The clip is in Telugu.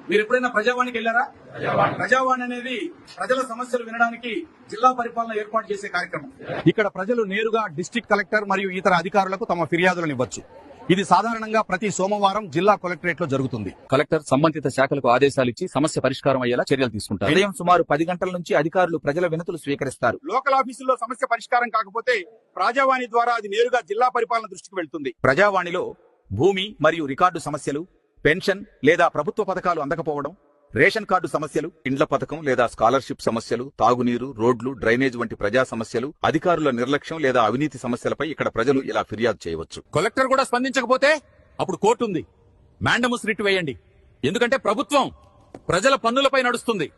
మీరు ఎప్పుడైనా ప్రజావాణికి వెళ్ళారా? ప్రజావాణి అనేది ప్రజల సమస్యలు వినడానికి జిల్లా పరిపాలన ఏర్పాటు చేసే కార్యక్రమం. ఇక్కడ ప్రజలు నేరుగా డిస్ట్రిక్ట్ కలెక్టర్ మరియు ఇతర అధికారులకు తమ ఫిర్యాదులను ఇవ్వచ్చు. ఇది సాధారణంగా ప్రతి సోమవారం జిల్లా కలెక్టరేట్ లో జరుగుతుంది. కలెక్టర్ సంబంధిత శాఖలకు ఆదేశాలిచ్చి సమస్య పరిష్కారం అయ్యేలా చర్యలు తీసుకుంటారు. ఉదయం సుమారు 10 గంటల నుంచి అధికారులు ప్రజల వినతులు స్వీకరిస్తారు. లోకల్ ఆఫీసుల్లో సమస్య పరిష్కారం కాకపోతే ప్రజావాణి ద్వారా అది నేరుగా జిల్లా పరిపాలన దృష్టికి వెళ్తుంది. ప్రజావాణిలో భూమి మరియు రికార్డు సమస్యలు, పెన్షన్ లేదా ప్రభుత్వ పథకాలు అందకపోవడం, రేషన్ కార్డు సమస్యలు, ఇండ్ల పథకం లేదా స్కాలర్షిప్ సమస్యలు, తాగునీరు, రోడ్లు, డ్రైనేజ్ వంటి ప్రజా సమస్యలు, అధికారుల నిర్లక్ష్యం లేదా అవినీతి సమస్యలపై ఇక్కడ ప్రజలు ఇలా ఫిర్యాదు చేయవచ్చు. కలెక్టర్ కూడా స్పందించకపోతే అప్పుడు కోర్టు ఉంది. మ్యాండమస్ రిట్ వేయండి. ఎందుకంటే ప్రభుత్వం ప్రజల పన్నులపై నడుస్తుంది.